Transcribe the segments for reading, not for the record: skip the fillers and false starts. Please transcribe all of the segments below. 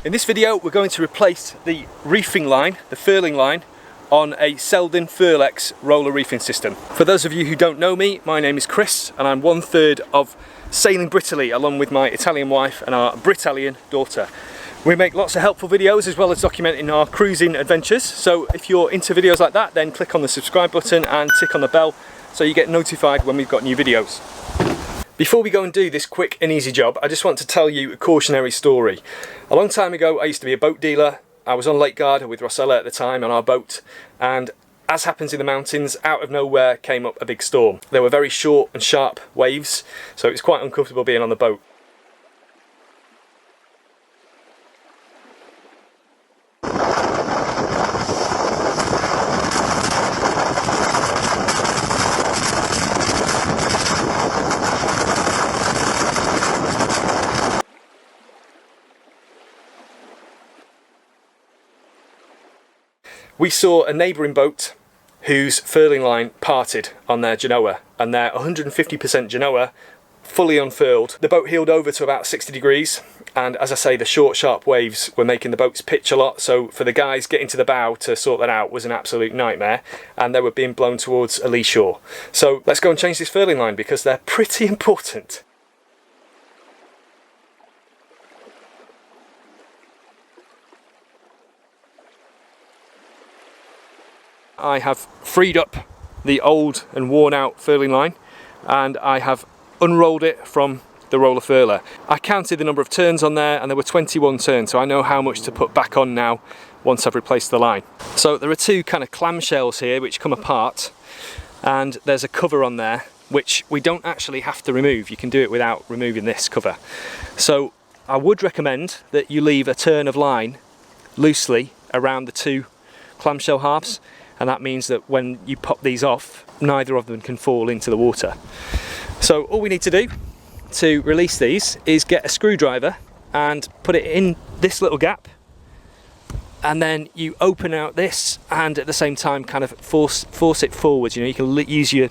In this video we're going to replace the reefing line, the furling line, on a Selden Furlex roller reefing system. For those of you who don't know me, my name is Chris and I'm 1/3 of Sailing Britaly along with my Italian wife and our Britalian daughter. We make lots of helpful videos as well as documenting our cruising adventures, so if you're into videos like that then click on the subscribe button and tick on the bell so you get notified when we've got new videos. Before we go and do this quick and easy job, I just want to tell you a cautionary story. A long time ago I used to be a boat dealer. I was on Lake Garda with Rossella at the time on our boat, and as happens in the mountains, out of nowhere came up a big storm. There were very short and sharp waves, so it was quite uncomfortable being on the boat. We saw a neighbouring boat whose furling line parted on their genoa, and their 150% genoa fully unfurled. The boat heeled over to about 60 degrees, and as I say, the short sharp waves were making the boats pitch a lot, so for the guys getting to the bow to sort that out was an absolute nightmare, and they were being blown towards a lee shore. So let's go and change this furling line because they're pretty important. I have freed up the old and worn out furling line and I have unrolled it from the roller furler. I counted the number of turns on there and there were 21 turns, so I know how much to put back on now once I've replaced the line. So there are two kind of clamshells here which come apart, and there's a cover on there which we don't actually have to remove. You can do it without removing this cover. So I would recommend that you leave a turn of line loosely around the two clamshell halves, and that means that when you pop these off, neither of them can fall into the water. So all we need to do to release these is get a screwdriver and put it in this little gap, and then you open out this and at the same time kind of force it forwards. You know, you can use your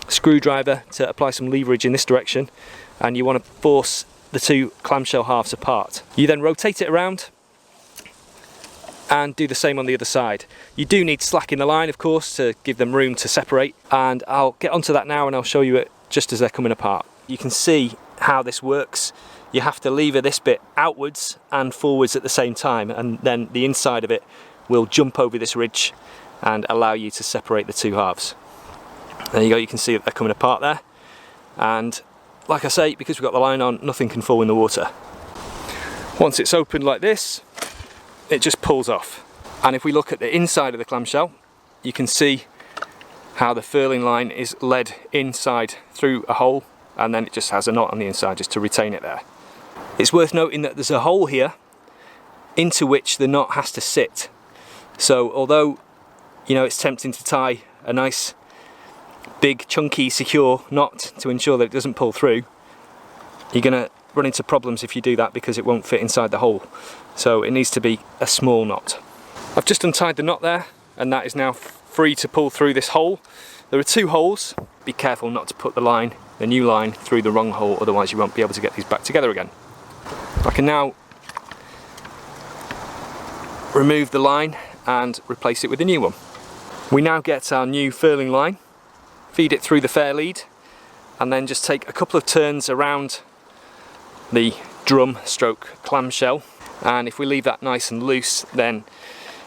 screwdriver to apply some leverage in this direction, and you want to force the two clamshell halves apart. You then rotate it around and do the same on the other side. You do need slack in the line, of course, to give them room to separate, and I'll get onto that now and I'll show you it just as they're coming apart. You can see how this works. You have to lever this bit outwards and forwards at the same time, and then the inside of it will jump over this ridge and allow you to separate the two halves. There you go, you can see that they're coming apart there, and like I say, because we've got the line on, nothing can fall in the water. Once it's opened like this, it just pulls off. And if we look at the inside of the clamshell, you can see how the furling line is led inside through a hole, and then it just has a knot on the inside just to retain it there. It's worth noting that there's a hole here into which the knot has to sit. So although, you know, it's tempting to tie a nice big chunky secure knot to ensure that it doesn't pull through, you're gonna run into problems if you do that because it won't fit inside the hole. So it needs to be a small knot. I've just untied the knot there, and that is now free to pull through this hole. There are two holes. Be careful not to put the new line through the wrong hole, otherwise you won't be able to get these back together again. I can now remove the line and replace it with a new one. We now get our new furling line, feed it through the fair lead, and then just take a couple of turns around the drum stroke clamshell, and if we leave that nice and loose, then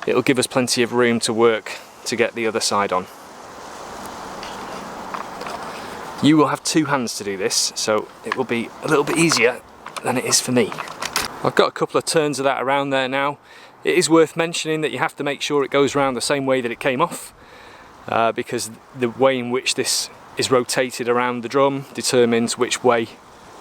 it'll give us plenty of room to work to get the other side on. You will have two hands to do this, so it will be a little bit easier than it is for me. I've got a couple of turns of that around there now. It is worth mentioning that you have to make sure it goes around the same way that it came off, because the way in which this is rotated around the drum determines which way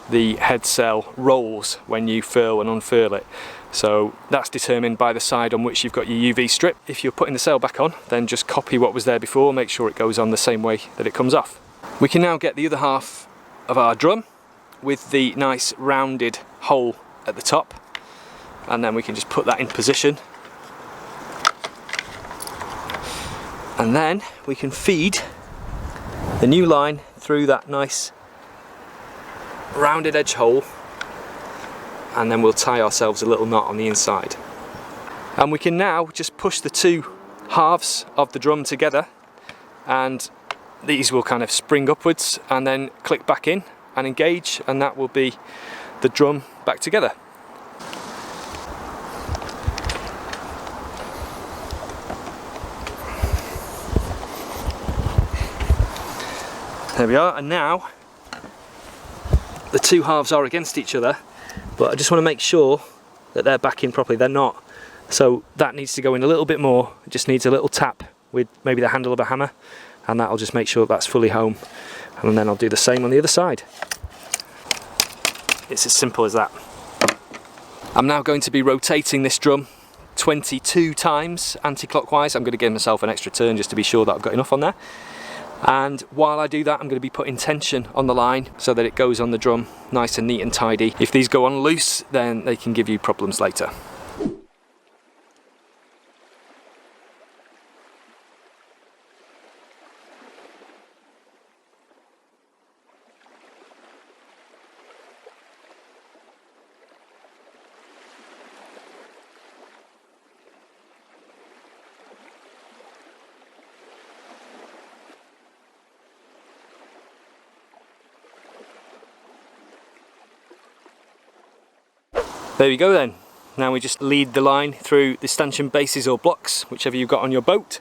the head sail rolls when you furl and unfurl it. So that's determined by the side on which you've got your UV strip. If you're putting the sail back on, then just copy what was there before, make sure it goes on the same way that it comes off. We can now get the other half of our drum with the nice rounded hole at the top, and then we can just put that in position, and then we can feed the new line through that nice rounded edge hole and then we'll tie ourselves a little knot on the inside. And we can now just push the two halves of the drum together, and these will kind of spring upwards and then click back in and engage, and that will be the drum back together. There we are, and now the two halves are against each other, but I just want to make sure that they're back in properly. They're not, so that needs to go in a little bit more. It just needs a little tap with maybe the handle of a hammer, and that'll just make sure that's fully home. And then I'll do the same on the other side. It's as simple as that. I'm now going to be rotating this drum 22 times anti-clockwise. I'm going to give myself an extra turn just to be sure that I've got enough on there. And while I do that, I'm going to be putting tension on the line so that it goes on the drum nice and neat and tidy. If these go on loose, then they can give you problems later. There we go then. Now we just lead the line through the stanchion bases or blocks, whichever you've got on your boat,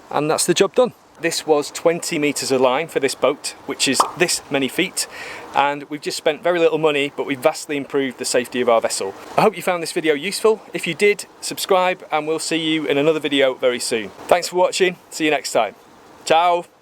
and that's the job done. This was 20 metres of line for this boat, which is this many feet, and we've just spent very little money, but we've vastly improved the safety of our vessel. I hope you found this video useful. If you did, subscribe, and we'll see you in another video very soon. Thanks for watching. See you next time. Ciao!